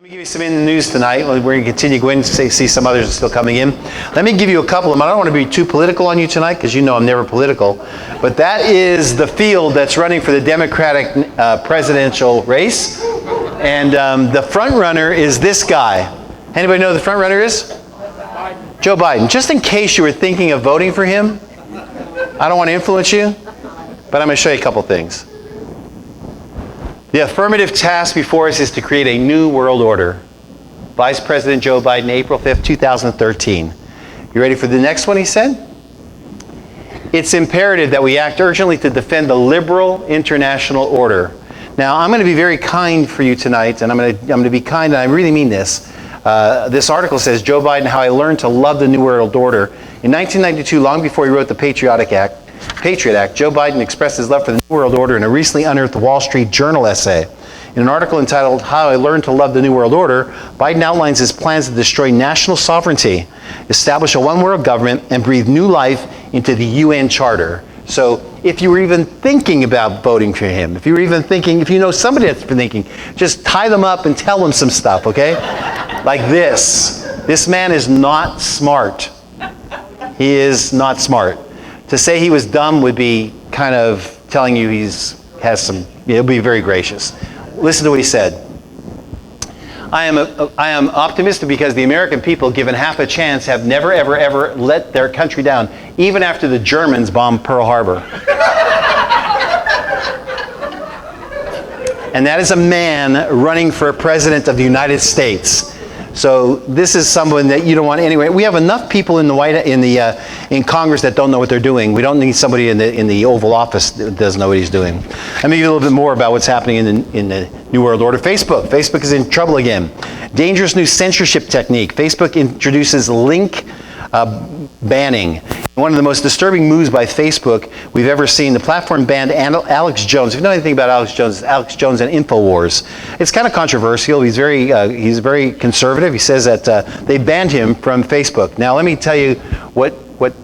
Let me give you some in the news tonight. We're going to continue going to see some others are still coming in. Let me give you a couple of them. I don't want to be too political on you tonight because you know I'm never political. But that is the field that's running for the Democratic presidential race. And the front runner is this guy. Anybody know who the front runner is? Joe Biden. Just in case you were thinking of voting for him, I don't want to influence you, but I'm going to show you a couple things. The affirmative task before us is to create a new world order. Vice President Joe Biden, April 5th, 2013. You ready for the next one, he said? It's imperative that we act urgently to defend the liberal international order. Now, I'm going to be very kind for you tonight, and I'm going to be kind, and I really mean this. This article says, Joe Biden, How I Learned to Love the New World Order. In 1992, long before he wrote the Patriot Act, Joe Biden expressed his love for the New World Order in a recently unearthed Wall Street Journal essay. In an article entitled, How I Learned to Love the New World Order, Biden outlines his plans to destroy national sovereignty, establish a one-world government, and breathe new life into the UN Charter. So if you were even thinking about voting for him, if you know somebody that's been thinking, just tie them up and tell them some stuff, okay? Like this. This man is not smart. He is not smart. To say he was dumb would be kind of telling you he'll be very gracious. Listen to what he said. I am optimistic because the American people, given half a chance, have never, ever, ever let their country down, even after the Germans bombed Pearl Harbor. And that is a man running for president of the United States. So this is someone that you don't want anyway. We have enough people in in Congress that don't know what they're doing. We don't need somebody in the Oval Office that doesn't know what he's doing. Let me give you a little bit more about what's happening in the New World Order. Facebook is in trouble again. Dangerous new censorship technique. Facebook introduces link banning. One of the most disturbing moves by Facebook we've ever seen. The platform banned Alex Jones. If you know anything about Alex Jones and InfoWars. It's kind of controversial. He's very conservative. He says that they banned him from Facebook. Now let me tell you what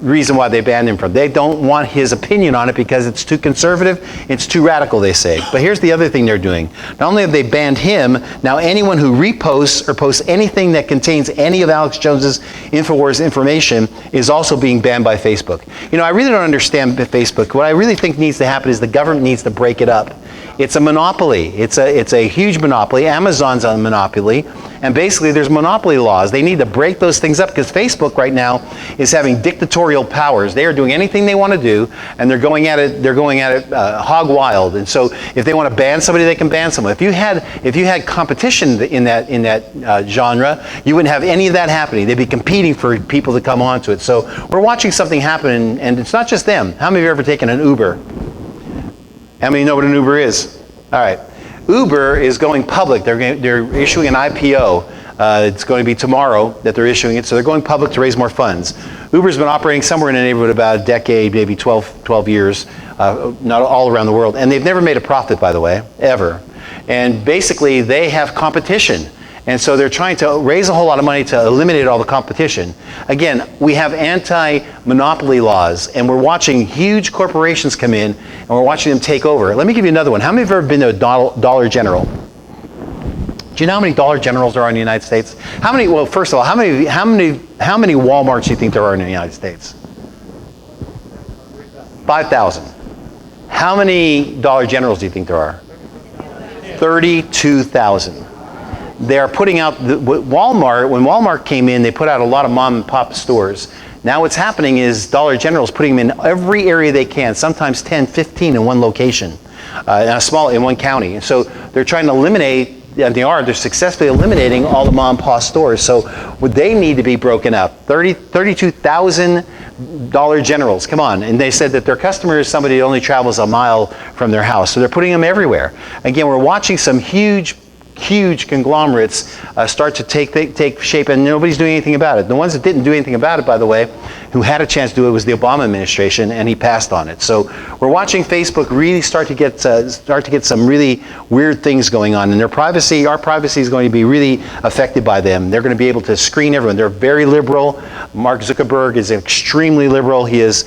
reason why they banned him from. They don't want his opinion on it because it's too conservative, it's too radical, they say. But here's the other thing they're doing. Not only have they banned him, now anyone who reposts or posts anything that contains any of Alex Jones's InfoWars information is also being banned by Facebook. You know, I really don't understand Facebook. What I really think needs to happen is the government needs to break it up. It's a monopoly. It's a huge monopoly. Amazon's a monopoly. And basically there's monopoly laws. They need to break those things up because Facebook right now is having dictatorial powers. They are doing anything they want to do, and they're going at it hog wild. And so if they want to ban somebody, they can ban someone. If you had competition in that genre, you wouldn't have any of that happening. They'd be competing for people to come onto it. So we're watching something happen, and it's not just them. How many of you have ever taken an Uber? How many know what an Uber is? All right. Uber is going public. They're issuing an IPO. It's going to be tomorrow that they're issuing it. So they're going public to raise more funds. Uber's been operating somewhere in the neighborhood about a decade, maybe 12 years, not all around the world. And they've never made a profit, by the way, ever. And basically, they have competition. And so they're trying to raise a whole lot of money to eliminate all the competition. Again, we have anti-monopoly laws, and we're watching huge corporations come in, and we're watching them take over. Let me give you another one. How many have ever been to a Dollar General? Do you know how many Dollar Generals there are in the United States? How many? Well, first of all, how many Walmarts do you think there are in the United States? 5,000. How many Dollar Generals do you think there are? 32,000. They're putting out, when Walmart came in, they put out a lot of mom and pop stores. Now what's happening is Dollar General is putting them in every area they can, sometimes 10, 15 in one location, in one county. And so they're trying to eliminate, and they're successfully eliminating all the mom and pop stores. So they need to be broken up. 32,000 Dollar Generals, come on. And they said that their customer is somebody who only travels a mile from their house. So they're putting them everywhere. Again, we're watching some huge conglomerates start to take shape, and nobody's doing anything about it. The ones that didn't do anything about it, by the way, who had a chance to do it was the Obama administration, and he passed on it. So we're watching Facebook really start to get some really weird things going on, and our privacy is going to be really affected by them. They're going to be able to screen everyone. They're very liberal. Mark Zuckerberg is extremely liberal. He is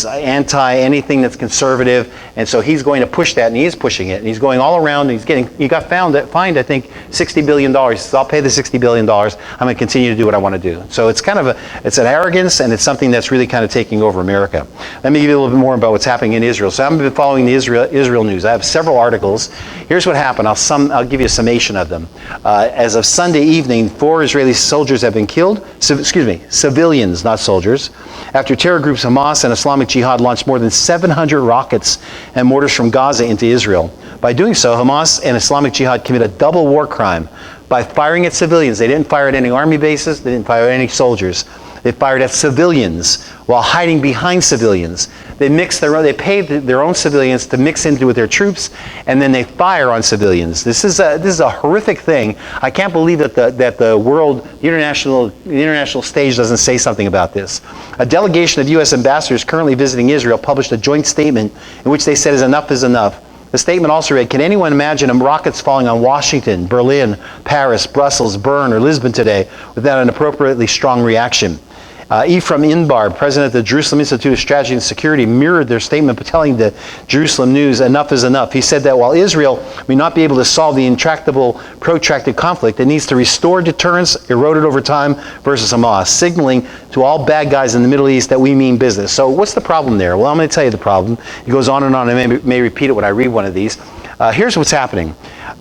anti anything that's conservative, and so he's going to push that, and he is pushing it, and he's going all around. And he got fined I think $60 billion. He says, I'll pay the $60 billion. I'm going to continue to do what I want to do. So it's kind of it's an arrogance, and it's something that's really kind of taking over America. Let me give you a little bit more about what's happening in Israel. So I've been following the Israel news. I have several articles. Here's what happened. I'll give you a summation of them. As of Sunday evening, 4 Israeli soldiers have been killed. Civilians, not soldiers, after terror groups Hamas and Islamic Jihad launched more than 700 rockets and mortars from Gaza into Israel. By doing so, Hamas and Islamic Jihad commit a double war crime by firing at civilians. They didn't fire at any army bases. They didn't fire at any soldiers. They fired at civilians while hiding behind civilians. They paid their own civilians to mix into with their troops, and then they fire on civilians. This is a horrific thing. I can't believe that the world, the international stage doesn't say something about this. A delegation of U.S. ambassadors currently visiting Israel published a joint statement in which they said enough is enough. The statement also read, can anyone imagine rockets falling on Washington, Berlin, Paris, Brussels, Bern, or Lisbon today without an appropriately strong reaction? Ephraim Inbar, president of the Jerusalem Institute of Strategy and Security, mirrored their statement by telling the Jerusalem News, enough is enough. He said that while Israel may not be able to solve the intractable, protracted conflict, it needs to restore deterrence eroded over time versus Hamas, signaling to all bad guys in the Middle East that we mean business. So what's the problem there? Well, I'm going to tell you the problem. It goes on, and I may repeat it when I read one of these. Here's what's happening.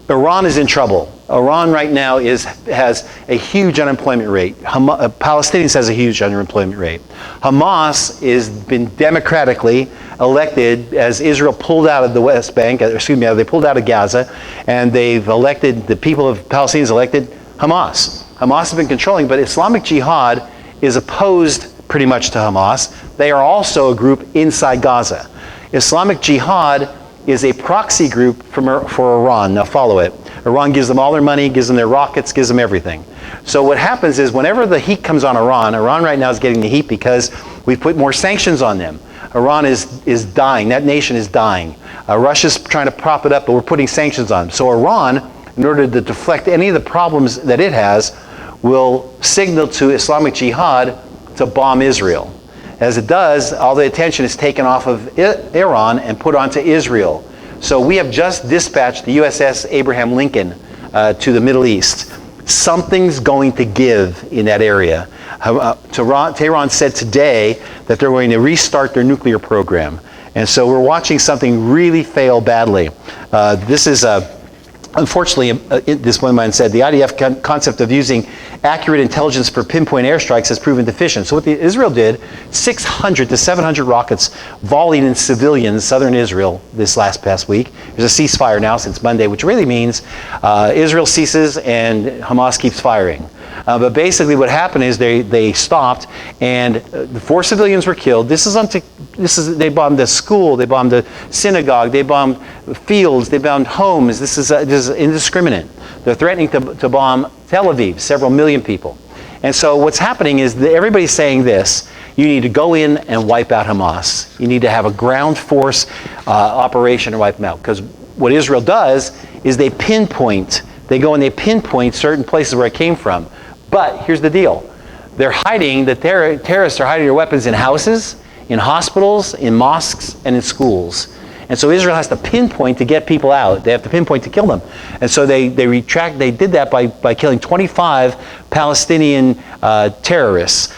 Iran is in trouble. Iran right now has a huge unemployment rate. Palestinians has a huge unemployment rate. Hamas has been democratically elected as Israel pulled out of the West Bank, they pulled out of Gaza, and they've elected, the people of Palestinians elected Hamas. Hamas has been controlling, but Islamic Jihad is opposed pretty much to Hamas. They are also a group inside Gaza. Islamic Jihad is a proxy group for Iran. Now follow it. Iran gives them all their money, gives them their rockets, gives them everything. So what happens is whenever the heat comes on Iran right now is getting the heat because we've put more sanctions on them. Iran is dying. That nation is dying. Russia's trying to prop it up, but we're putting sanctions on them. So Iran, in order to deflect any of the problems that it has, will signal to Islamic Jihad to bomb Israel. As it does, all the attention is taken off of Iran and put onto Israel. So we have just dispatched the USS Abraham Lincoln to the Middle East. Something's going to give in that area. Tehran said today that they're going to restart their nuclear program. And so we're watching something really fail badly. This is unfortunately, this one man said, the IDF concept of using accurate intelligence for pinpoint airstrikes has proven deficient. So what Israel did, 600 to 700 rockets volleyed in civilians, southern Israel, this past week. There's a ceasefire now since Monday, which really means Israel ceases and Hamas keeps firing. But basically what happened is they stopped, and the 4 civilians were killed. They bombed a school, they bombed a synagogue, they bombed fields, they bombed homes. This is indiscriminate. They're threatening to bomb Tel Aviv, several million people. And so what's happening is that everybody's saying this: you need to go in and wipe out Hamas. You need to have a ground force operation to wipe them out. Because what Israel does is they go and they pinpoint certain places where it came from. But here's the deal. They're hiding, terrorists are hiding their weapons in houses, in hospitals, in mosques, and in schools. And so Israel has to pinpoint to get people out. They have to pinpoint to kill them. And so they did that by killing 25 Palestinian terrorists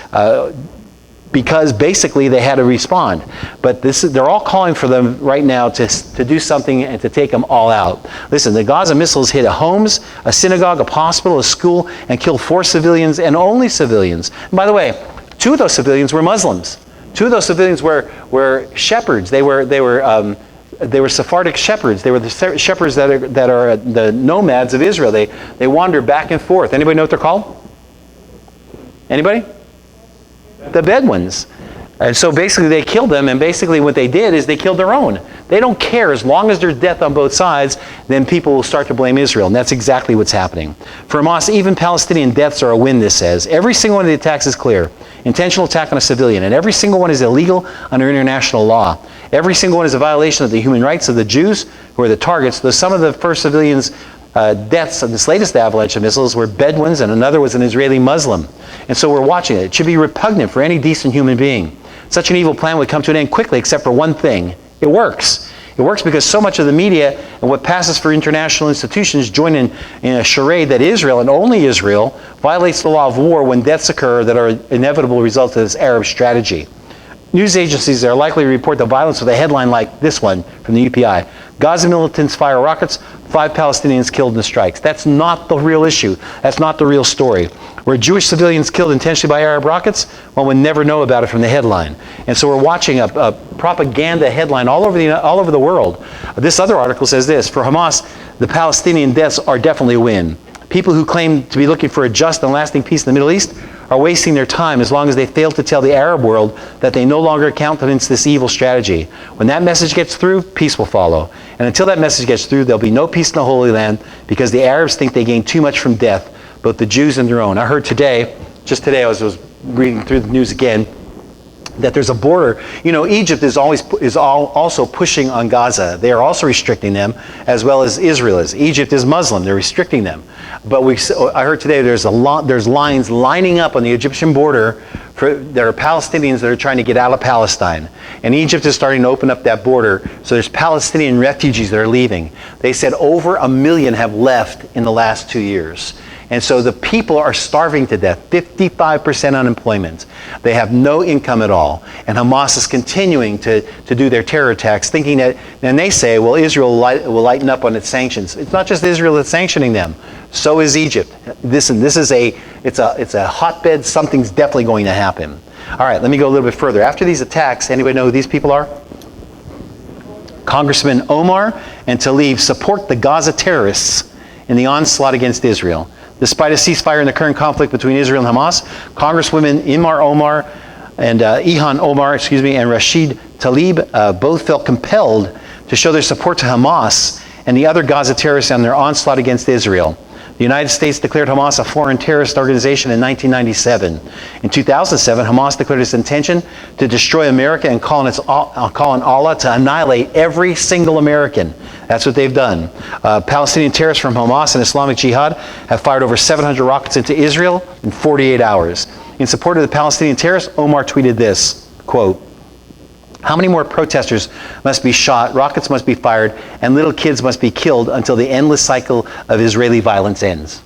because basically they had to respond. But they're all calling for them right now to do something and to take them all out. Listen, the Gaza missiles hit homes, a synagogue, a hospital, a school, and killed 4 civilians, and only civilians. And by the way, 2 of those civilians were Muslims. 2 of those civilians were shepherds. They were Sephardic shepherds. They were the shepherds that are the nomads of Israel. They wander back and forth. Anybody know what they're called? Anybody? The Bedouins. And so basically they killed them, and basically what they did is they killed their own. They don't care. As long as there's death on both sides, then people will start to blame Israel, and that's exactly what's happening. For Hamas, even Palestinian deaths are a win, this says. Every single one of the attacks is clear. Intentional attack on a civilian, and every single one is illegal under international law. Every single one is a violation of the human rights of the Jews, who are the targets, though some of the first civilians' deaths in this latest avalanche of missiles were Bedouins, and another was an Israeli Muslim. And so we're watching it. It should be repugnant for any decent human being. Such an evil plan would come to an end quickly, except for one thing. It works. It works because so much of the media and what passes for international institutions join in a charade that Israel, and only Israel, violates the law of war when deaths occur that are inevitable results of this Arab strategy. News agencies are likely to report the violence with a headline like this one from the UPI. Gaza militants fire rockets, 5 Palestinians killed in the strikes. That's not the real issue. That's not the real story. Were Jewish civilians killed intentionally by Arab rockets? Well, we'll never know about it from the headline. And so we're watching a propaganda headline all over the world. This other article says this: for Hamas, the Palestinian deaths are definitely a win. People who claim to be looking for a just and lasting peace in the Middle East are wasting their time as long as they fail to tell the Arab world that they no longer countenance this evil strategy. When that message gets through, peace will follow. And until that message gets through, there'll be no peace in the Holy Land because the Arabs think they gain too much from death, both the Jews and their own. I heard today, just today I was reading through the news again, that there's a border. You know, Egypt is also pushing on Gaza. They are also restricting them, as well as Israel is. Egypt is Muslim. They're restricting them. But I heard today there's lines lining up on the Egyptian border there are Palestinians that are trying to get out of Palestine. And Egypt is starting to open up that border. So there's Palestinian refugees that are leaving. They said over 1 million have left in the last 2 years. And so the people are starving to death, 55% unemployment. They have no income at all. And Hamas is continuing to do their terror attacks, thinking that, and they say, well, Israel will lighten up on its sanctions. It's not just Israel that's sanctioning them. So is Egypt. This is it's a hotbed. Something's definitely going to happen. All right, let me go a little bit further. After these attacks, anybody know who these people are? Congressman Omar and Tlaib support the Gaza terrorists in the onslaught against Israel. Despite a ceasefire in the current conflict between Israel and Hamas, Congresswomen Ilhan Omar and Rashid Tlaib both felt compelled to show their support to Hamas and the other Gaza terrorists on their onslaught against Israel. The United States declared Hamas a foreign terrorist organization in 1997. In 2007, Hamas declared its intention to destroy America and call on Allah to annihilate every single American. That's what they've done. Palestinian terrorists from Hamas and Islamic Jihad have fired over 700 rockets into Israel in 48 hours. In support of the Palestinian terrorists, Omar tweeted this, quote, "How many more protesters must be shot, rockets must be fired, and little kids must be killed until the endless cycle of Israeli violence ends?"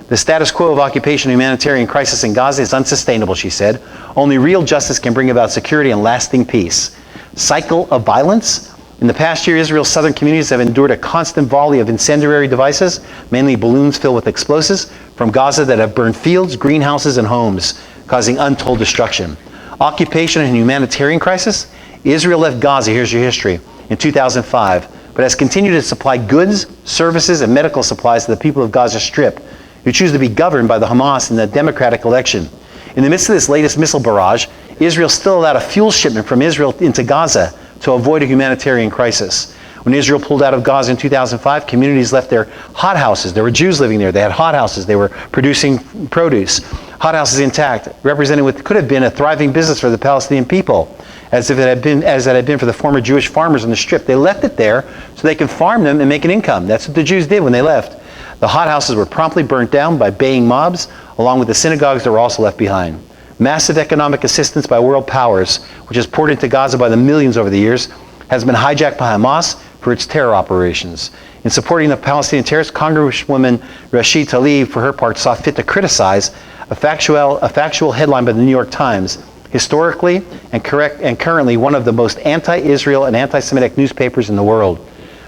The status quo of occupation and humanitarian crisis in Gaza is unsustainable, she said. Only real justice can bring about security and lasting peace. Cycle of violence? In the past year, Israel's southern communities have endured a constant volley of incendiary devices, mainly balloons filled with explosives, from Gaza that have burned fields, greenhouses, and homes, causing untold destruction. Occupation and humanitarian crisis? Israel left Gaza, here's your history, in 2005, but has continued to supply goods, services, and medical supplies to the people of Gaza Strip, who choose to be governed by the Hamas in the democratic election. In the midst of this latest missile barrage, Israel still allowed a fuel shipment from Israel into Gaza to avoid a humanitarian crisis. When Israel pulled out of Gaza in 2005, communities left their hothouses. There were Jews living there. They had hothouses. They were producing produce. Hothouses intact, representing what could have been a thriving business for the Palestinian people, as it had been for the former Jewish farmers on the Strip. They left it there so they could farm them and make an income. That's what the Jews did when they left. The hothouses were promptly burnt down by baying mobs, along with the synagogues that were also left behind. Massive economic assistance by world powers, which has poured into Gaza by the millions over the years, has been hijacked by Hamas for its terror operations. In supporting the Palestinian terrorists, Congresswoman Rashid Tlaib, for her part, saw fit to criticize a factual headline by the New York Times, historically and currently one of the most anti-Israel and anti-Semitic newspapers in the world.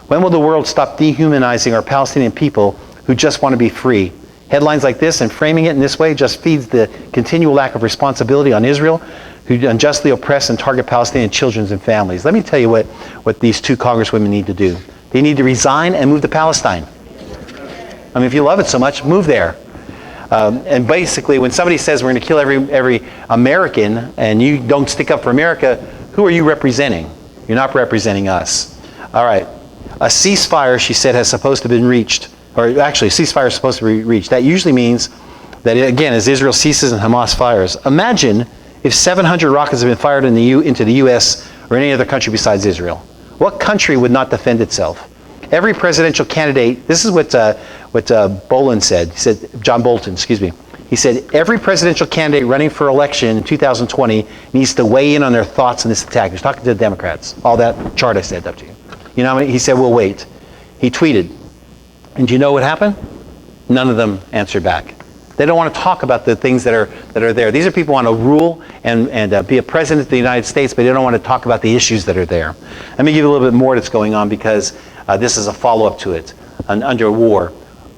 When will the world stop dehumanizing our Palestinian people who just want to be free? Headlines like this and framing it in this way just feeds the continual lack of responsibility on Israel, who unjustly oppress and target Palestinian children and families. Let me tell you what these two congresswomen need to do. They need to resign and move to Palestine. I mean, if you love it so much, move there. And basically, when somebody says we're going to kill every American and you don't stick up for America, who are you representing? You're not representing us. All right. A ceasefire, she said, has supposed to have been reached. Or actually, a ceasefire is supposed to be reached. That usually means that, again, as Israel ceases and Hamas fires. Imagine if 700 rockets have been fired into the U.S. or any other country besides Israel. What country would not defend itself? Every presidential candidate, this is what Bolin said. He said, John Bolton, excuse me. He said, every presidential candidate running for election in 2020 needs to weigh in on their thoughts on this attack. He's talking to the Democrats. All that chart I said up to you. You know how many? He said, we'll wait. He tweeted. And do you know what happened? None of them answered back. They don't want to talk about the things that are there. These are people who want to rule and be a president of the United States, but they don't want to talk about the issues that are there. Let me give you a little bit more that's going on because this is a follow-up to it. Under war,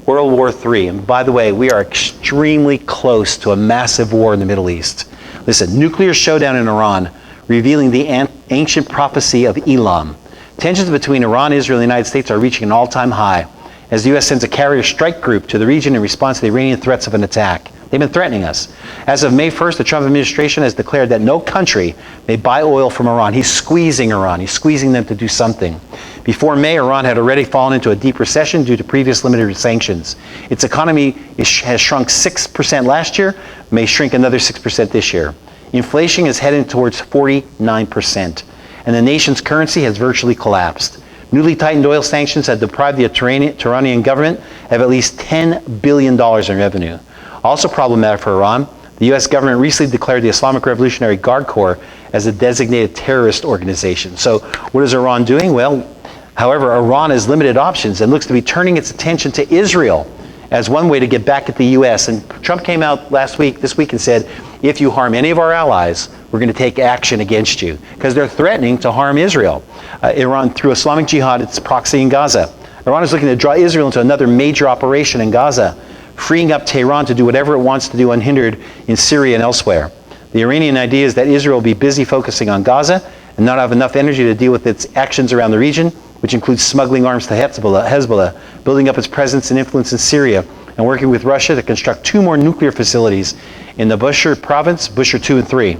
World War III. And by the way, we are extremely close to a massive war in the Middle East. Listen, nuclear showdown in Iran, revealing the ancient prophecy of Elam. Tensions between Iran, Israel, and the United States are reaching an all-time high as the U.S. sends a carrier strike group to the region in response to the Iranian threats of an attack. They've been threatening us. As of May 1st, the Trump administration has declared that no country may buy oil from Iran. He's squeezing Iran. He's squeezing them to do something. Before May, Iran had already fallen into a deep recession due to previous limited sanctions. Its economy has shrunk 6% last year, may shrink another 6% this year. Inflation is heading towards 49%, and the nation's currency has virtually collapsed. Newly tightened oil sanctions have deprived the Iranian government of at least $10 billion in revenue. Also problematic for Iran, the U.S. government recently declared the Islamic Revolutionary Guard Corps as a designated terrorist organization. So what is Iran doing? Well, however, Iran has limited options and looks to be turning its attention to Israel as one way to get back at the U.S. And Trump came out this week and said, if you harm any of our allies, we're going to take action against you. Because they're threatening to harm Israel. Iran, through Islamic Jihad, its proxy in Gaza. Iran is looking to draw Israel into another major operation in Gaza, freeing up Tehran to do whatever it wants to do unhindered in Syria and elsewhere. The Iranian idea is that Israel will be busy focusing on Gaza and not have enough energy to deal with its actions around the region, which includes smuggling arms to Hezbollah, building up its presence and influence in Syria, and working with Russia to construct 2 more nuclear facilities in the Bushehr province, Bushehr 2 and 3.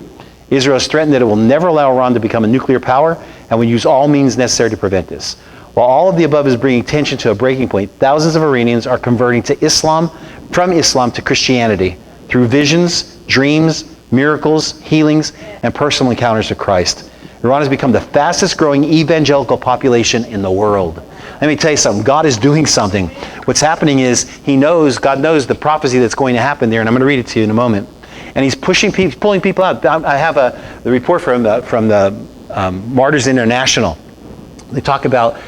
Israel has threatened that it will never allow Iran to become a nuclear power and will use all means necessary to prevent this. While all of the above is bringing tension to a breaking point, thousands of Iranians are converting from Islam to Christianity through visions, dreams, miracles, healings, and personal encounters with Christ. Iran has become the fastest growing evangelical population in the world. Let me tell you something. God is doing something. What's happening is God knows the prophecy that's going to happen there, and I'm going to read it to you in a moment. And he's pulling people out. I have the report from the Martyrs International. They talk about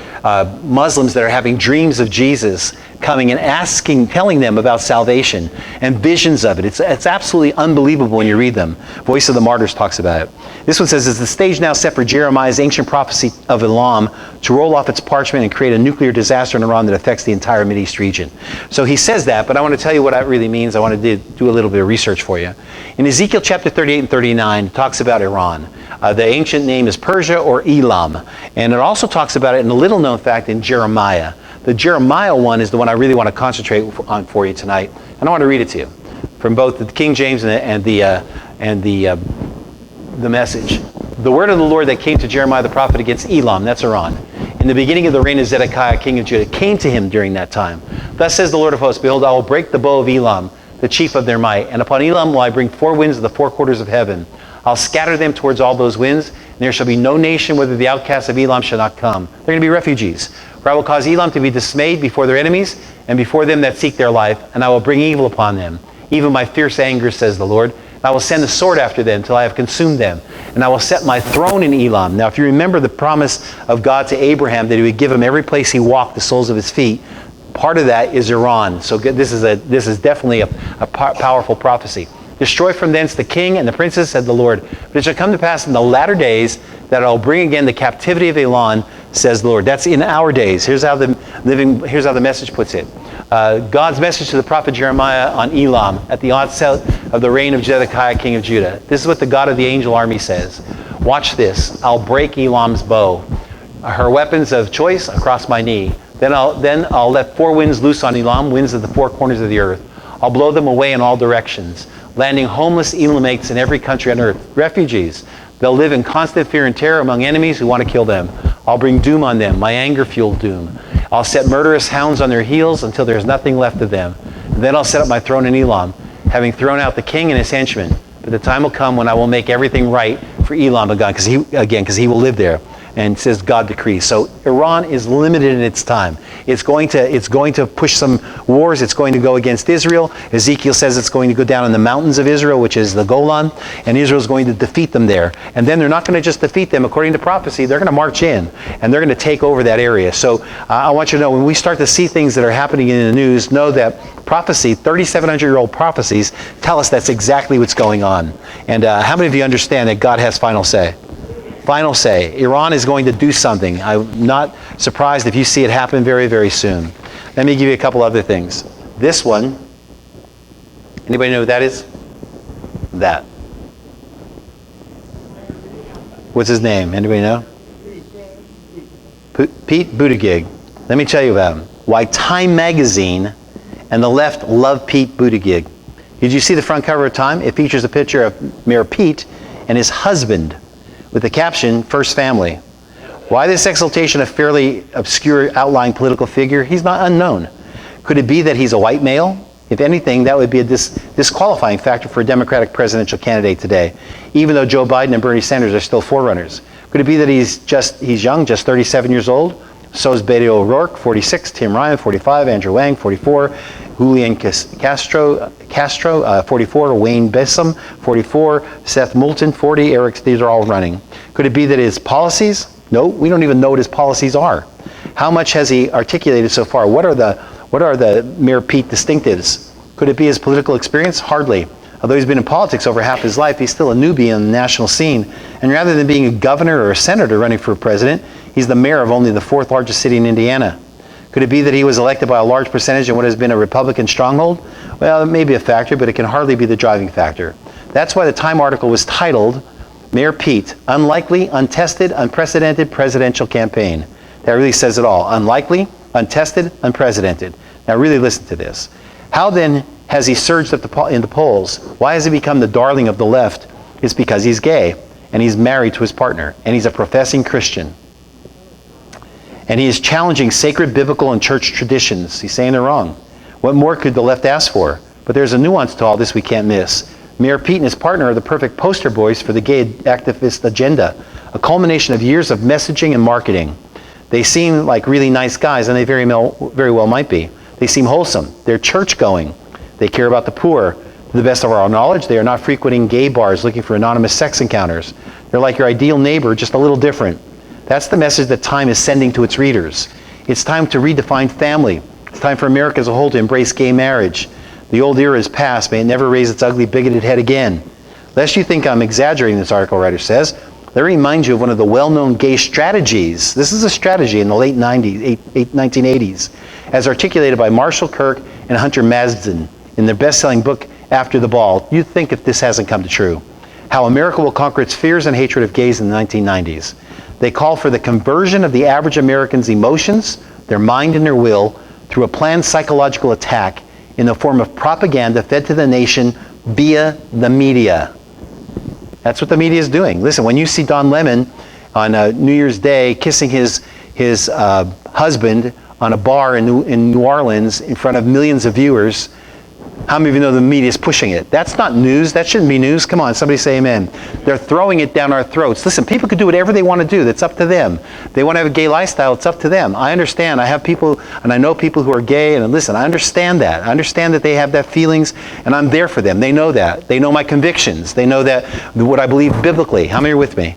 Muslims that are having dreams of Jesus coming and telling them about salvation and visions of it. It's absolutely unbelievable when you read them. Voice of the Martyrs talks about it. This one says, is the stage now set for Jeremiah's ancient prophecy of Elam to roll off its parchment and create a nuclear disaster in Iran that affects the entire Mideast region? So he says that, but I want to tell you what that really means. I want to do a little bit of research for you. In Ezekiel chapter 38 and 39, it talks about Iran. The ancient name is Persia or Elam. And it also talks about it in a little known fact in Jeremiah. The Jeremiah one is the one I really want to concentrate on for you tonight. And I want to read it to you from both the King James and the Message. The word of the Lord that came to Jeremiah the prophet against Elam, that's Iran, in the beginning of the reign of Zedekiah, king of Judah, came to him during that time. Thus says the Lord of hosts, behold, I will break the bow of Elam, the chief of their might, and upon Elam will I bring 4 winds of the 4 quarters of heaven. I'll scatter them towards all those winds, and there shall be no nation whither the outcasts of Elam shall not come. They're going to be refugees. For I will cause Elam to be dismayed before their enemies, and before them that seek their life, and I will bring evil upon them, even my fierce anger, says the Lord. And I will send the sword after them till I have consumed them, and I will set my throne in Elam. Now if you remember the promise of God to Abraham that he would give him every place he walked, the soles of his feet, part of that is Iran. So this is definitely a powerful prophecy. Destroy from thence the king and the princes, said the Lord. But it shall come to pass in the latter days that I will bring again the captivity of Elam, says the Lord. That's in our days. Here's how the Message puts it. God's message to the prophet Jeremiah on Elam at the onset of the reign of Zedekiah, king of Judah. This is what the God of the angel army says. Watch this. I'll break Elam's bow, her weapons of choice across my knee. Then I'll let 4 winds loose on Elam, winds of the 4 corners of the earth. I'll blow them away in all directions, landing homeless Elamites in every country on earth, refugees. They'll live in constant fear and terror among enemies who want to kill them. I'll bring doom on them, my anger-fueled doom. I'll set murderous hounds on their heels until there's nothing left of them. And then I'll set up my throne in Elam, having thrown out the king and his henchmen. But the time will come when I will make everything right for Elam again, because he will live there. And says God decrees. So Iran is limited in its time. It's going to push some wars. It's going to go against Israel. Ezekiel says it's going to go down in the mountains of Israel, which is the Golan, and Israel's going to defeat them there. And then they're not going to just defeat them according to prophecy. They're going to march in, and they're going to take over that area. So I want you to know, when we start to see things that are happening in the news, know that prophecy, 3,700-year-old prophecies, tell us that's exactly what's going on. And how many of you understand that God has final say? Final say. Iran is going to do something. I'm not surprised if you see it happen very, very soon. Let me give you a couple other things. This one, anybody know what that is? That. What's his name? Anybody know? Pete Buttigieg. Let me tell you about him. Why Time magazine and the left love Pete Buttigieg. Did you see the front cover of Time? It features a picture of Mayor Pete and his husband, with the caption, First Family. Why this exaltation of fairly obscure outlying political figure? He's not unknown. Could it be that he's a white male? If anything, that would be a disqualifying factor for a Democratic presidential candidate today, even though Joe Biden and Bernie Sanders are still forerunners. Could it be that he's young, just 37 years old? So is Beto O'Rourke, 46, Tim Ryan, 45, Andrew Wang, 44, Julian Castro, 44, Wayne Bessam, 44, Seth Moulton, 40, these are all running. Could it be that his policies? No, we don't even know what his policies are. How much has he articulated so far? What are the Mayor Pete distinctives? Could it be his political experience? Hardly. Although he's been in politics over half his life, he's still a newbie on the national scene. And rather than being a governor or a senator running for president, he's the mayor of only the fourth largest city in Indiana. Could it be that he was elected by a large percentage in what has been a Republican stronghold? Well, it may be a factor, but it can hardly be the driving factor. That's why the Time article was titled, Mayor Pete, Unlikely, Untested, Unprecedented Presidential Campaign. That really says it all. Unlikely, untested, unprecedented. Now really listen to this. How then has he surged up in the polls? Why has he become the darling of the left? It's because he's gay, and he's married to his partner, and he's a professing Christian. And he is challenging sacred biblical and church traditions. He's saying they're wrong. What more could the left ask for? But there's a nuance to all this we can't miss. Mayor Pete and his partner are the perfect poster boys for the gay activist agenda, a culmination of years of messaging and marketing. They seem like really nice guys, and they very well might be. They seem wholesome. They're church-going. They care about the poor. To the best of our knowledge, they are not frequenting gay bars looking for anonymous sex encounters. They're like your ideal neighbor, just a little different. That's the message that Time is sending to its readers. It's time to redefine family. It's time for America as a whole to embrace gay marriage. The old era is past. May it never raise its ugly, bigoted head again. Lest you think I'm exaggerating, this article writer says, let me remind you of one of the well-known gay strategies. This is a strategy in the late 1980s, as articulated by Marshall Kirk and Hunter Mazdin in their best-selling book, After the Ball. You'd think if this hasn't come to true. How America will conquer its fears and hatred of gays in the 1990s. They call for the conversion of the average American's emotions, their mind and their will, through a planned psychological attack in the form of propaganda fed to the nation via the media. That's what the media is doing. Listen, when you see Don Lemon on New Year's Day kissing his husband on a bar in New Orleans in front of millions of viewers, how many of you know the media is pushing it? That's not news. That shouldn't be news. Come on, somebody say amen. They're throwing it down our throats. Listen, people can do whatever they want to do. That's up to them. They want to have a gay lifestyle. It's up to them. I understand. I have people, and I know people who are gay, and listen, I understand that. I understand that they have that feelings, and I'm there for them. They know that. They know my convictions. They know that what I believe biblically. How many are with me?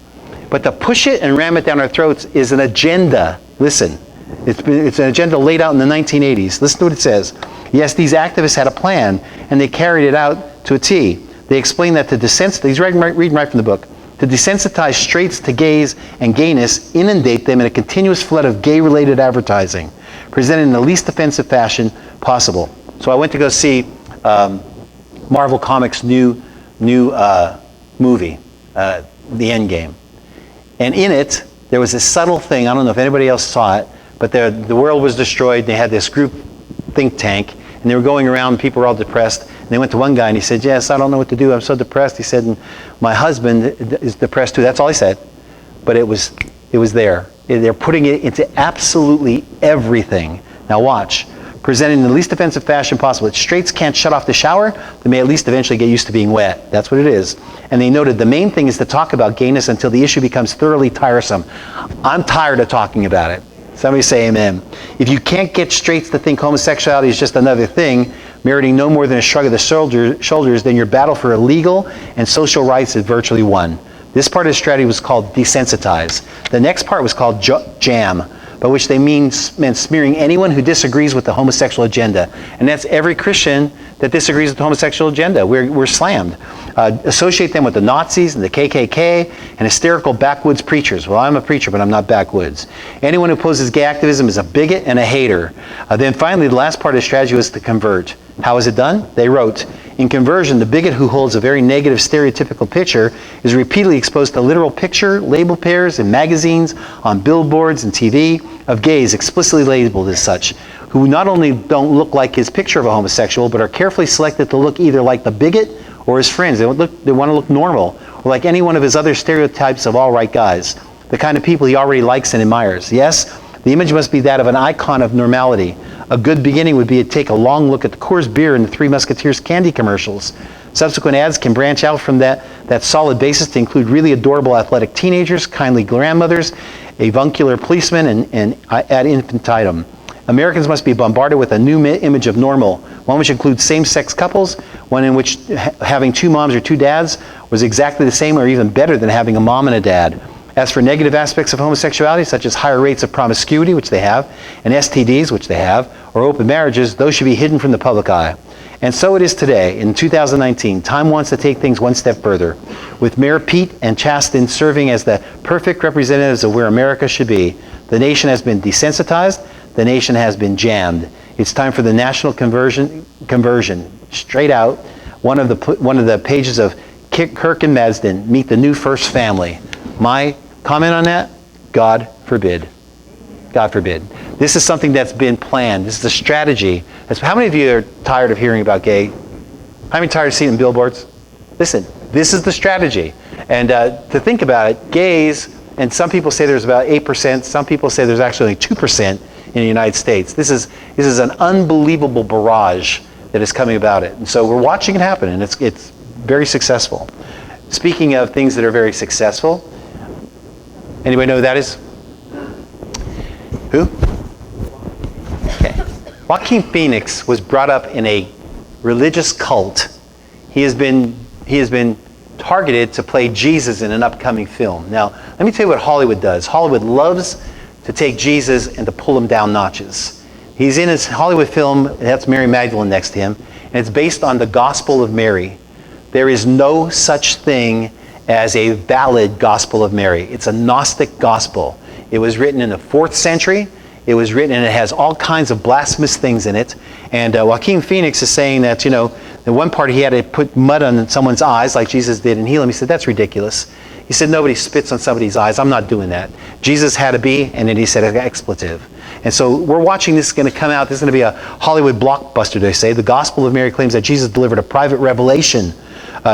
But to push it and ram it down our throats is an agenda. Listen, it's an agenda laid out in the 1980s. Listen to what it says. Yes, these activists had a plan, and they carried it out to a T. They explained that to desensitize, he's reading right from the book, to desensitize straights to gays and gayness, inundate them in a continuous flood of gay-related advertising, presented in the least offensive fashion possible. So I went to go see Marvel Comics' new movie, The Endgame. And in it, there was this subtle thing, I don't know if anybody else saw it, but the world was destroyed. They had this group think tank, And they were going around, people were all depressed. And they went to one guy and he said, yes, I don't know what to do. I'm so depressed. He said, and my husband is depressed too. That's all he said. But it was there. They're putting it into absolutely everything. Now watch. Presented in the least offensive fashion possible. If straights can't shut off the shower, they may at least eventually get used to being wet. That's what it is. And they noted the main thing is to talk about gayness until the issue becomes thoroughly tiresome. I'm tired of talking about it. Somebody say amen. If you can't get straights to think homosexuality is just another thing, meriting no more than a shrug of the shoulders, then your battle for legal and social rights is virtually won. This part of the strategy was called desensitize. The next part was called jam, by which they meant smearing anyone who disagrees with the homosexual agenda. And that's every Christian that disagrees with the homosexual agenda. We're slammed. Associate them with the Nazis and the KKK and hysterical backwoods preachers. Well, I'm a preacher, but I'm not backwoods. Anyone who opposes gay activism is a bigot and a hater. Then finally, the last part of the strategy was to convert. How is it done? They wrote, in conversion, the bigot who holds a very negative stereotypical picture is repeatedly exposed to literal picture, label pairs in magazines, on billboards and TV of gays explicitly labeled as such, who not only don't look like his picture of a homosexual, but are carefully selected to look either like the bigot or his friends. They want to look normal, or like any one of his other stereotypes of all right guys, the kind of people he already likes and admires. Yes, the image must be that of an icon of normality. A good beginning would be to take a long look at the Coors beer and the Three Musketeers candy commercials. Subsequent ads can branch out from that solid basis to include really adorable athletic teenagers, kindly grandmothers, avuncular policemen, and ad infinitum. Americans must be bombarded with a new image of normal, one which includes same-sex couples, one in which having two moms or two dads was exactly the same or even better than having a mom and a dad. As for negative aspects of homosexuality, such as higher rates of promiscuity, which they have, and STDs, which they have, or open marriages, those should be hidden from the public eye. And so it is today, in 2019. Time wants to take things one step further, with Mayor Pete and Chasten serving as the perfect representatives of where America should be. The nation has been desensitized. The nation has been jammed. It's time for the national conversion. Straight out, one of the pages of Kirk and Madsden, meet the new first family. My comment on that? God forbid. God forbid. This is something that's been planned. This is a strategy. How many of you are tired of hearing about gay? How many tired of seeing billboards? Listen, this is the strategy. And to think about it, gays, and some people say there's about 8%, some people say there's actually only 2% in the United States. This is an unbelievable barrage that is coming about it. And so we're watching it happen, and it's very successful. Speaking of things that are very successful, anybody know who that is? Who? Okay. Joaquin Phoenix was brought up in a religious cult. He has been targeted to play Jesus in an upcoming film. Now, let me tell you what Hollywood does. Hollywood loves to take Jesus and to pull him down notches. He's in his Hollywood film, and that's Mary Magdalene next to him, and it's based on the Gospel of Mary. There is no such thing as a valid Gospel of Mary. It's a Gnostic gospel. It was written in the 4th century. It was written, and it has all kinds of blasphemous things in it. And Joaquin Phoenix is saying that, the one part he had to put mud on someone's eyes like Jesus did and heal him. He said, that's ridiculous. He said, nobody spits on somebody's eyes. I'm not doing that. Jesus had to be, and then he said an expletive. And so we're watching this going to come out. This is going to be a Hollywood blockbuster, they say. The Gospel of Mary claims that Jesus delivered a private revelation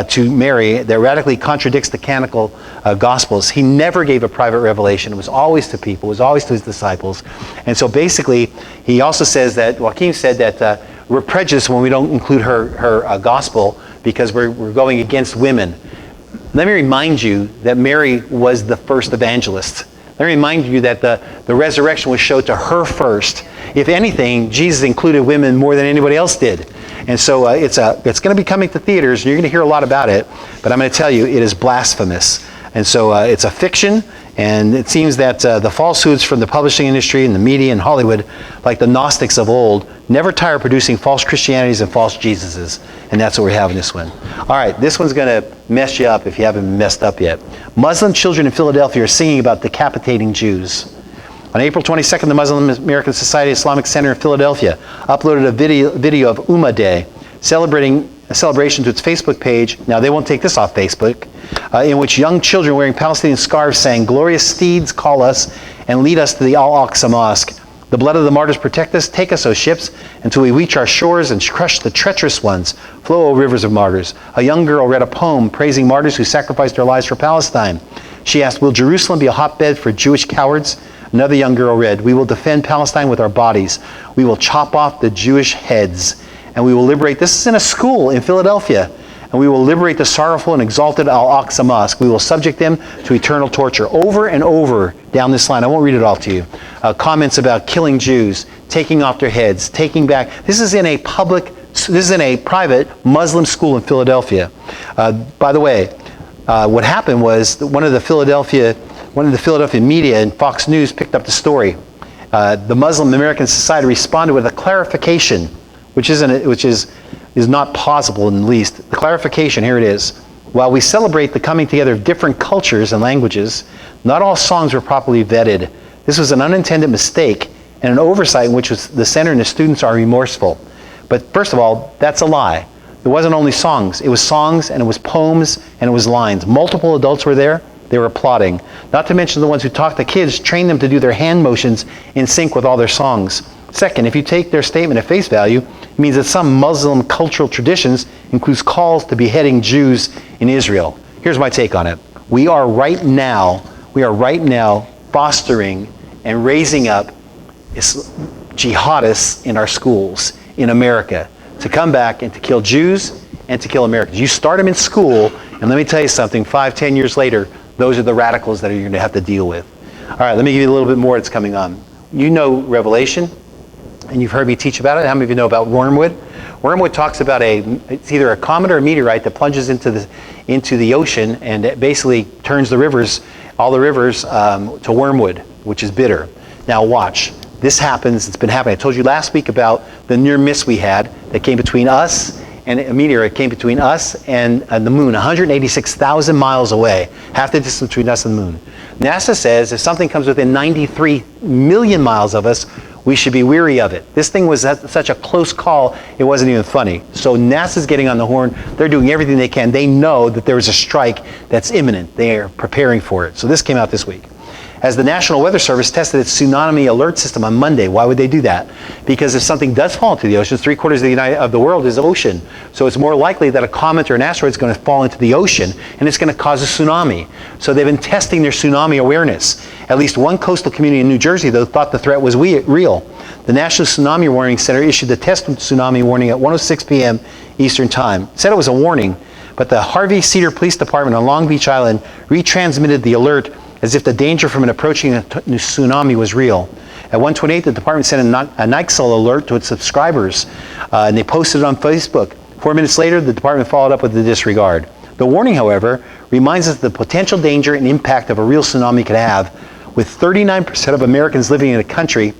to Mary that radically contradicts the canonical Gospels. He never gave a private revelation. It was always to people. It was always to his disciples. And so basically, he also says that, Joaquin said that we're prejudiced when we don't include her Gospel because we're going against women. Let me remind you that Mary was the first evangelist. Let me remind you that the resurrection was showed to her first. If anything, Jesus included women more than anybody else did. And so it's going to be coming to theaters, and you're going to hear a lot about it. But I'm going to tell you, it is blasphemous. And so it's a fiction, and it seems that the falsehoods from the publishing industry and the media and Hollywood, like the Gnostics of old, never tire of producing false Christianities and false Jesuses. And that's what we have in this one. All right, this one's going to mess you up if you haven't been messed up yet. Muslim children in Philadelphia are singing about decapitating Jews. On April 22nd, the Muslim American Society Islamic Center in Philadelphia uploaded a video of Ummah Day, celebrating a celebration to its Facebook page. Now, they won't take this off Facebook, in which young children wearing Palestinian scarves sang, "Glorious steeds call us and lead us to the Al-Aqsa Mosque. The blood of the martyrs protect us. Take us, O ships, until we reach our shores and crush the treacherous ones. Flow, O rivers of martyrs. A young girl read a poem praising martyrs who sacrificed their lives for Palestine. She asked, will Jerusalem be a hotbed for Jewish cowards? Another young girl read, we will defend Palestine with our bodies. We will chop off the Jewish heads. And we will liberate, this is in a school in Philadelphia, and we will liberate the sorrowful and exalted Al-Aqsa Mosque. We will subject them to eternal torture. Over and over down this line, I won't read it all to you, comments about killing Jews, taking off their heads, taking back. This is in a private Muslim school in Philadelphia. By the way, what happened was that one of the Philadelphia media and Fox News picked up the story. The Muslim American Society responded with a clarification, which is not plausible in the least. The clarification, here it is. While we celebrate the coming together of different cultures and languages, not all songs were properly vetted. This was an unintended mistake and an oversight in which the center and the students are remorseful. But first of all, that's a lie. It wasn't only songs. It was songs, and it was poems, and it was lines. Multiple adults were there. They were applauding. Not to mention the ones who taught the kids, trained them to do their hand motions in sync with all their songs. Second, if you take their statement at face value, it means that some Muslim cultural traditions includes calls to beheading Jews in Israel. Here's my take on it. We are right now fostering and raising up jihadists in our schools in America to come back and to kill Jews and to kill Americans. You start them in school, and let me tell you something, 5-10 years later, those are the radicals that you're going to have to deal with. All right, let me give you a little bit more that's coming on. You know Revelation, and you've heard me teach about it. How many of you know about wormwood? Wormwood talks about it's either a comet or a meteorite that plunges into the ocean, and it basically turns all the rivers to wormwood, which is bitter. Now watch. This happens. It's been happening. I told you last week about the near miss we had that came between us, and a meteor came between us and the moon, 186,000 miles away, half the distance between us and the moon. NASA says if something comes within 93 million miles of us, we should be weary of it. This thing was such a close call, it wasn't even funny. So NASA's getting on the horn. They're doing everything they can. They know that there is a strike that's imminent. They are preparing for it. So this came out this week. As the National Weather Service tested its tsunami alert system on Monday. Why would they do that? Because if something does fall into the ocean, 3/4 of the world is ocean. So it's more likely that a comet or an asteroid is going to fall into the ocean, and it's going to cause a tsunami. So they've been testing their tsunami awareness. At least one coastal community in New Jersey, though, thought the threat was real. The National Tsunami Warning Center issued the test tsunami warning at 1:06 p.m. Eastern Time. It said it was a warning, but the Harvey Cedar Police Department on Long Beach Island retransmitted the alert as if the danger from an approaching tsunami was real. At 1:28, the department sent a NYXL alert to its subscribers, and they posted it on Facebook. 4 minutes later, the department followed up with the disregard. The warning, however, reminds us of the potential danger and impact of a real tsunami could have, with 39% of Americans living in a county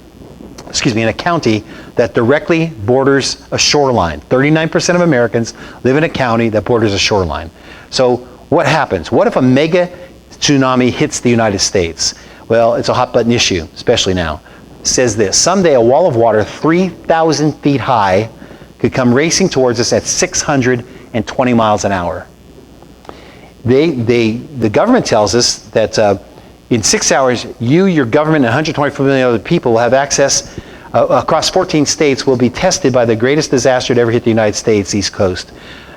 that directly borders a shoreline. 39% of Americans live in a county that borders a shoreline. So what happens? What if a mega tsunami hits the United States? Well, it's a hot button issue, especially now. It says this: someday a wall of water 3,000 feet high could come racing towards us at 620 miles an hour. The government tells us that in 6 hours, your government, and 124 million other people will have access across 14 states, will be tested by the greatest disaster to ever hit the United States East Coast.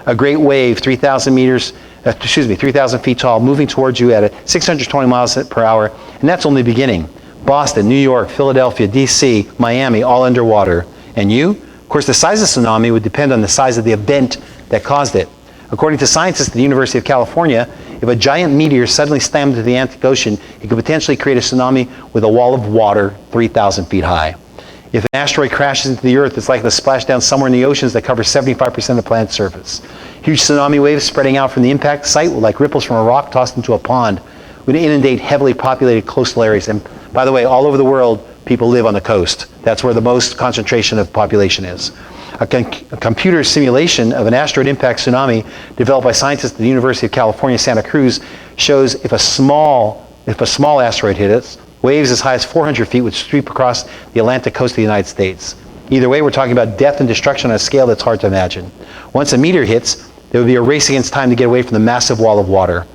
A great wave, 3,000 feet tall, moving towards you at 620 miles per hour, and that's only the beginning. Boston, New York, Philadelphia, DC, Miami, all underwater. And you? Of course, the size of the tsunami would depend on the size of the event that caused it. According to scientists at the University of California, if a giant meteor suddenly slammed into the Atlantic Ocean, it could potentially create a tsunami with a wall of water 3,000 feet high. If an asteroid crashes into the Earth, it's likely to splash down somewhere in the oceans that cover 75% of the planet's surface. Huge tsunami waves spreading out from the impact site, like ripples from a rock tossed into a pond, would inundate heavily populated coastal areas. And by the way, all over the world, people live on the coast. That's where the most concentration of population is. A computer simulation of an asteroid impact tsunami developed by scientists at the University of California, Santa Cruz, shows if a small asteroid hit us, waves as high as 400 feet would sweep across the Atlantic coast of the United States. Either way, we're talking about death and destruction on a scale that's hard to imagine. Once a meteor hits, there would be a race against time to get away from the massive wall of water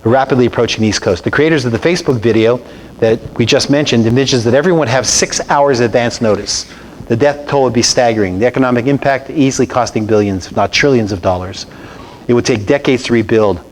rapidly approaching the East Coast. The creators of the Facebook video that we just mentioned envisions that everyone would have 6 hours advance notice. The death toll would be staggering. The economic impact easily costing billions, if not trillions of dollars. It would take decades to rebuild.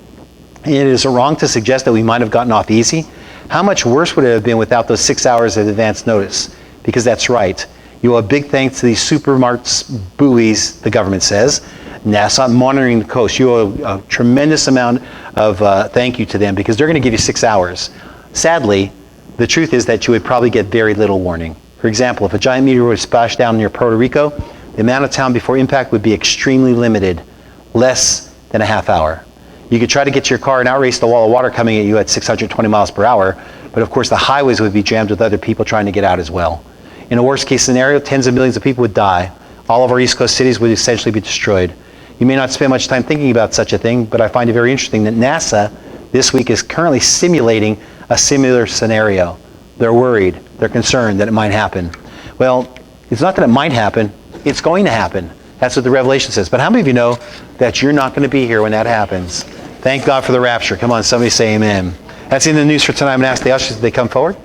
And it is wrong to suggest that we might have gotten off easy. How much worse would it have been without those 6 hours of advance notice? Because that's right. You owe a big thanks to these supersmart buoys, the government says, NASA monitoring the coast. You owe a tremendous amount of thank you to them because they're going to give you 6 hours. Sadly, the truth is that you would probably get very little warning. For example, if a giant meteor would splash down near Puerto Rico, the amount of time before impact would be extremely limited, less than a half hour. You could try to get to your car and outrace the wall of water coming at you at 620 miles per hour, but of course the highways would be jammed with other people trying to get out as well. In a worst case scenario, tens of millions of people would die. All of our East Coast cities would essentially be destroyed. You may not spend much time thinking about such a thing, but I find it very interesting that NASA this week is currently simulating a similar scenario. They're worried, they're concerned that it might happen. Well, it's not that it might happen, it's going to happen. That's what the Revelation says. But how many of you know that you're not going to be here when that happens? Thank God for the rapture. Come on, somebody say amen. That's in the news for tonight. I'm going to ask the ushers if they come forward.